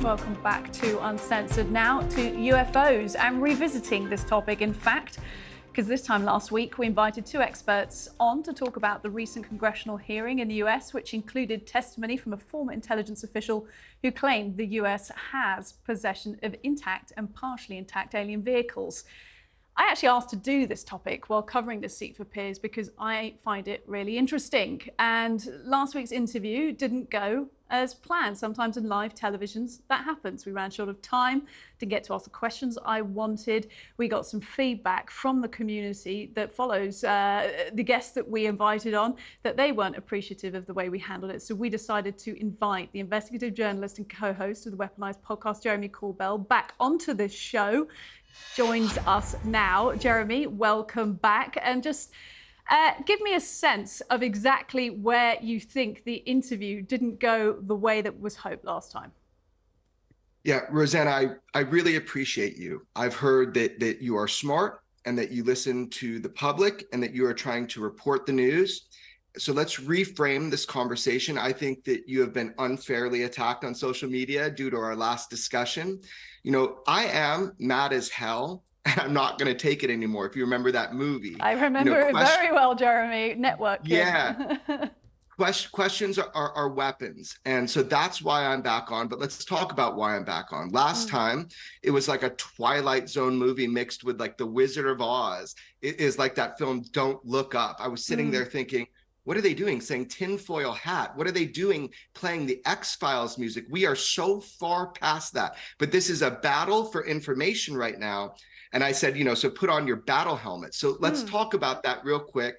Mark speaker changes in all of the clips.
Speaker 1: Welcome back to Uncensored, now to UFOs and revisiting this topic. In fact, because this time last week we invited two experts on to talk about the recent congressional hearing in the US, which included testimony from a former intelligence official who claimed the US has possession of intact and partially intact alien vehicles. I actually asked to do this topic while covering this seat for Piers because I find it really interesting. And last week's interview didn't go as planned. Sometimes in live televisions, that happens. We ran short of time to get to ask the questions I wanted. We got some feedback from the community that follows the guests that we invited on, that they weren't appreciative of the way we handled it. So we decided to invite the investigative journalist and co-host of the Weaponized podcast, Jeremy Corbell, back onto this show. Joins us now. Jeremy, welcome back. And just give me a sense of exactly where you think the interview didn't go the way that was hoped last time.
Speaker 2: Yeah, Rosanna, I really appreciate you. I've heard that you are smart and that you listen to the public and that you are trying to report the news. So let's reframe this conversation. I think that you have been unfairly attacked on social media due to our last discussion. You know, I am mad as hell, and I'm not going to take it anymore. If you remember that movie.
Speaker 1: I remember it very well, Jeremy. Network.
Speaker 2: Yeah. Questions are weapons. And so that's why I'm back on. But let's talk about why I'm back on. Last time, it was like a Twilight Zone movie mixed with like The Wizard of Oz. It is like that film, Don't Look Up. I was sitting there thinking, what are they doing? Saying tinfoil hat. What are they doing playing the X-Files music? We are so far past that. But this is a battle for information right now. And I said, you know, so put on your battle helmet. So let's talk about that real quick.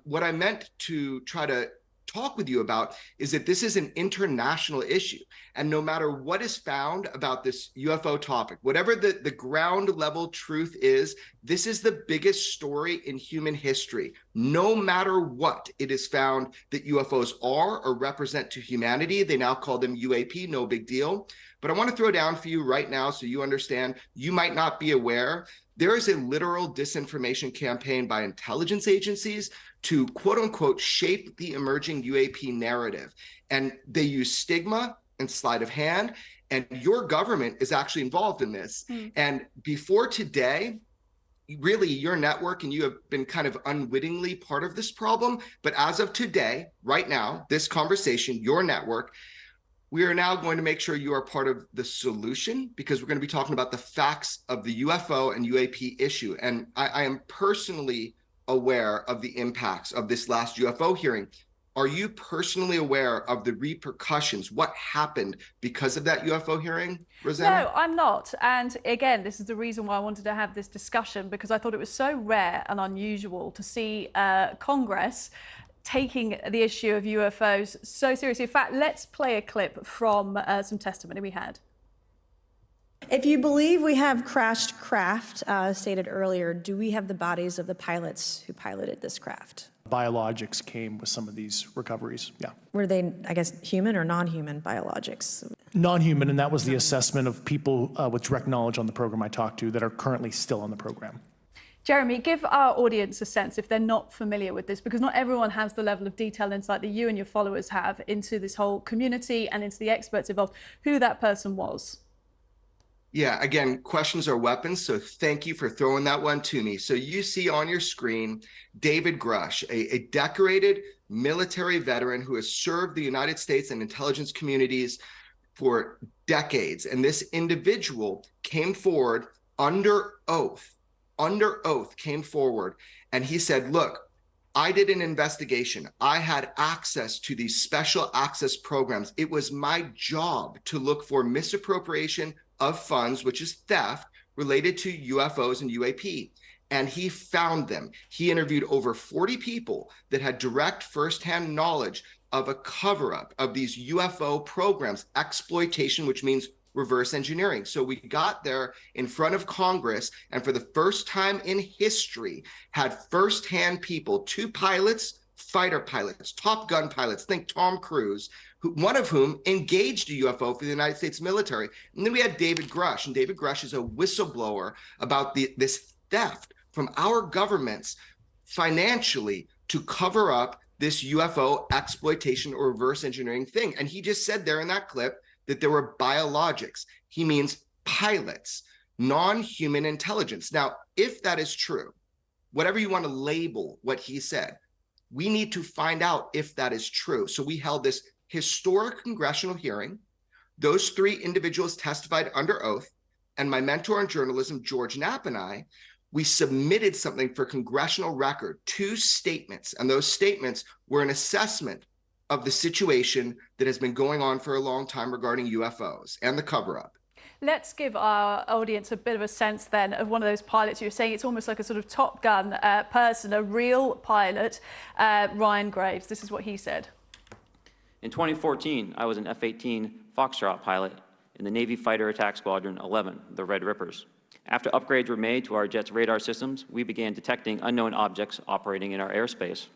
Speaker 2: What I meant to try to talk with you about is that this is an international issue. And no matter what is found about this UFO topic, whatever the ground level truth is, this is the biggest story in human history. No matter what it is found that UFOs are or represent to humanity, they now call them UAP, no big deal. But I want to throw down for you right now so you understand, you might not be aware, there is a literal disinformation campaign by intelligence agencies to quote unquote shape the emerging UAP narrative. And they use stigma and sleight of hand, and your government is actually involved in this. And before today, really your network and you have been kind of unwittingly part of this problem. But as of today, right now, this conversation, your network, we are now going to make sure you are part of the solution because we're going to be talking about the facts of the UFO and UAP issue. And I am personally aware of the impacts of this last UFO hearing. Are you personally aware of the repercussions? What happened because of that UFO hearing, Rosanna?
Speaker 1: No, I'm not. And again, this is the reason why I wanted to have this discussion, because I thought it was so rare and unusual to see Congress taking the issue of UFOs so seriously. In fact, let's play a clip from some testimony we had.
Speaker 3: If you believe we have crashed craft, stated earlier, do we have the bodies of the pilots who piloted this craft?
Speaker 4: Biologics came with some of these recoveries, yeah.
Speaker 3: Were they, I guess, human or non-human biologics?
Speaker 4: Non-human, and that was the assessment of people with direct knowledge on the program I talked to that are currently still on the program.
Speaker 1: Jeremy, give our audience a sense, if they're not familiar with this, because not everyone has the level of detail and insight that you and your followers have into this whole community and into the experts involved, who that person was.
Speaker 2: Yeah, again, questions are weapons, so thank you for throwing that one to me. So you see on your screen David Grush, a decorated military veteran who has served the United States and intelligence communities for decades. And this individual came forward under oath, came forward, and he said, look, I did an investigation. I had access to these special access programs. It was my job to look for misappropriation of funds, which is theft, related to UFOs and UAP. And he found them. He interviewed over 40 people that had direct firsthand knowledge of a cover-up of these UFO programs, exploitation, which means reverse engineering. So we got there in front of Congress, and for the first time in history, had firsthand people, two pilots, fighter pilots, Top Gun pilots, think Tom Cruise, one of whom engaged a UFO for the United States military. And then we had David Grush, and David Grush is a whistleblower about this theft from our governments financially to cover up this UFO exploitation or reverse engineering thing. And he just said there in that clip that there were biologics. He means pilots, non-human intelligence. Now, if that is true, whatever you want to label what he said, we need to find out if that is true. So we held this historic congressional hearing. Those three individuals testified under oath, and my mentor in journalism, George Knapp, and I, we submitted something for congressional record, 2 statements, and those statements were an assessment of the situation that has been going on for a long time regarding UFOs and the cover-up.
Speaker 1: Let's give our audience a bit of a sense then of one of those pilots. You were saying it's almost like a sort of Top Gun person, a real pilot, Ryan Graves. This is what he said.
Speaker 5: In 2014, I was an F-18 Foxtrot pilot in the Navy Fighter Attack Squadron 11, the Red Rippers. After upgrades were made to our jet's radar systems, we began detecting unknown objects operating in our airspace.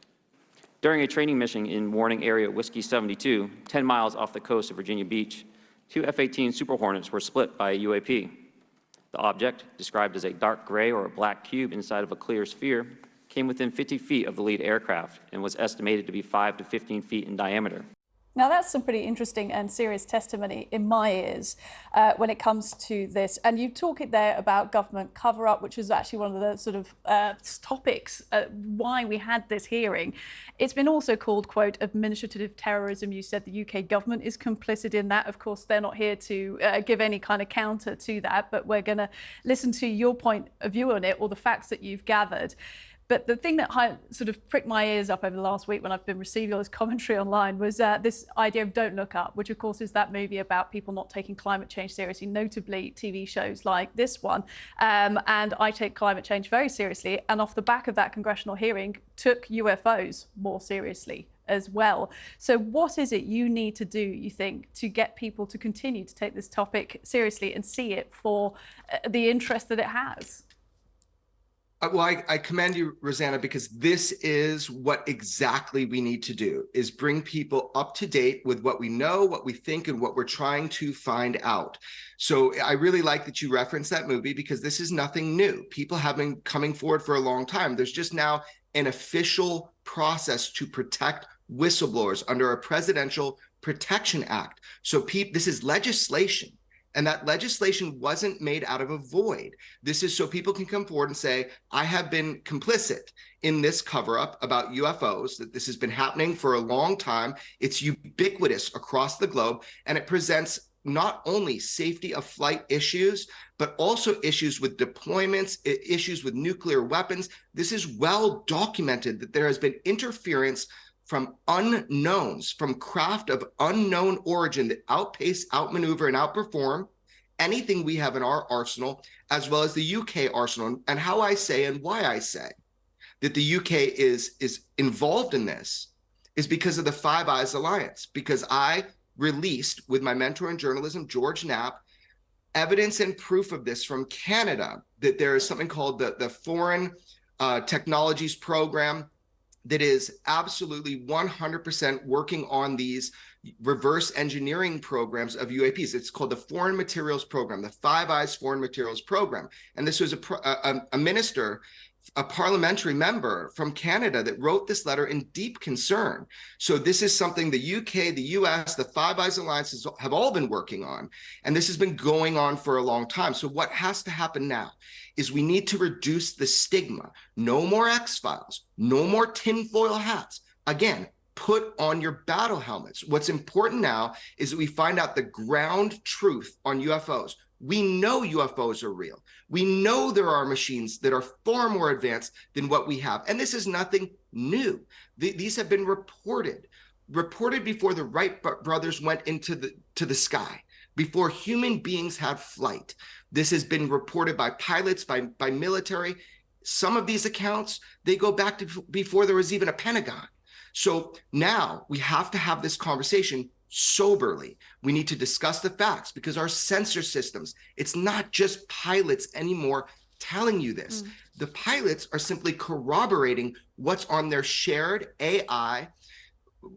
Speaker 5: During a training mission in Warning Area Whiskey 72, 10 miles off the coast of Virginia Beach, 2 F-18 Super Hornets were split by a UAP. The object, described as a dark gray or a black cube inside of a clear sphere, came within 50 feet of the lead aircraft and was estimated to be 5 to 15 feet in diameter.
Speaker 1: Now, that's some pretty interesting and serious testimony in my ears when it comes to this. And you talk it there about government cover-up, which is actually one of the sort of topics why we had this hearing. It's been also called, quote, administrative terrorism. You said the UK government is complicit in that. Of course, they're not here to give any kind of counter to that, but we're going to listen to your point of view on it, or the facts that you've gathered. But the thing that sort of pricked my ears up over the last week when I've been receiving all this commentary online was this idea of Don't Look Up, which of course is that movie about people not taking climate change seriously, notably TV shows like this one. And I take climate change very seriously. And off the back of that congressional hearing, took UFOs more seriously as well. So what is it you need to do, you think, to get people to continue to take this topic seriously and see it for the interest that it has?
Speaker 2: Well, I commend you, Rosanna, because this is what exactly we need to do, is bring people up to date with what we know, what we think, and what we're trying to find out. So I really like that you referenced that movie, because this is nothing new. People have been coming forward for a long time. There's just now an official process to protect whistleblowers under a Presidential Protection Act. So this is legislation. And that legislation wasn't made out of a void. This is so people can come forward and say, I have been complicit in this cover-up about UFOs, that this has been happening for a long time. It's ubiquitous across the globe, and it presents not only safety of flight issues, but also issues with deployments, issues with nuclear weapons. This is well documented that there has been interference from unknowns, from craft of unknown origin that outpace, outmaneuver, and outperform anything we have in our arsenal, as well as the UK arsenal. And how I say and why I say that the UK is involved in this is because of the Five Eyes Alliance, because I released, with my mentor in journalism, George Knapp, evidence and proof of this from Canada, that there is something called the Foreign Technologies Program, that is absolutely 100% working on these reverse engineering programs of UAPs. It's called the Foreign Materials Program, the Five Eyes Foreign Materials Program. And this was a minister, a parliamentary member from Canada, that wrote this letter in deep concern. So this is something the UK, the US, the Five Eyes Alliances have all been working on. And this has been going on for a long time. So what has to happen now is we need to reduce the stigma. No more X-Files, no more tinfoil hats. Again, put on your battle helmets. What's important now is that we find out the ground truth on UFOs. We know UFOs are real. We know there are machines that are far more advanced than what we have. And this is nothing new. These have been reported before the Wright brothers went into the sky, before human beings had flight. This has been reported by pilots, by military. Some of these accounts, they go back to before there was even a Pentagon. So now we have to have this conversation soberly. We need to discuss the facts, because our censor systems, it's not just pilots anymore telling you this. The pilots are simply corroborating what's on their shared AI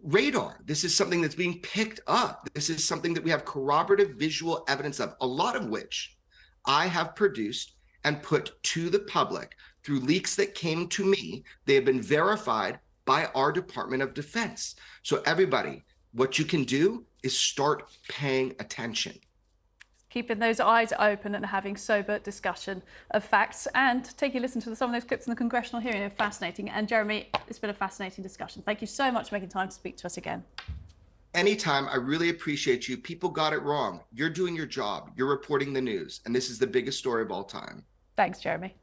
Speaker 2: radar. This is something that's being picked up. This is something that we have corroborative visual evidence of, a lot of which I have produced and put to the public through leaks that came to me. They have been verified by our Department of Defense. So everybody, what you can do is start paying attention.
Speaker 1: Keeping those eyes open and having sober discussion of facts, and taking a listen to some of those clips in the congressional hearing are fascinating. And Jeremy, it's been a fascinating discussion. Thank you so much for making time to speak to us again.
Speaker 2: Anytime. I really appreciate you. People got it wrong. You're doing your job. You're reporting the news. And this is the biggest story of all time.
Speaker 1: Thanks, Jeremy.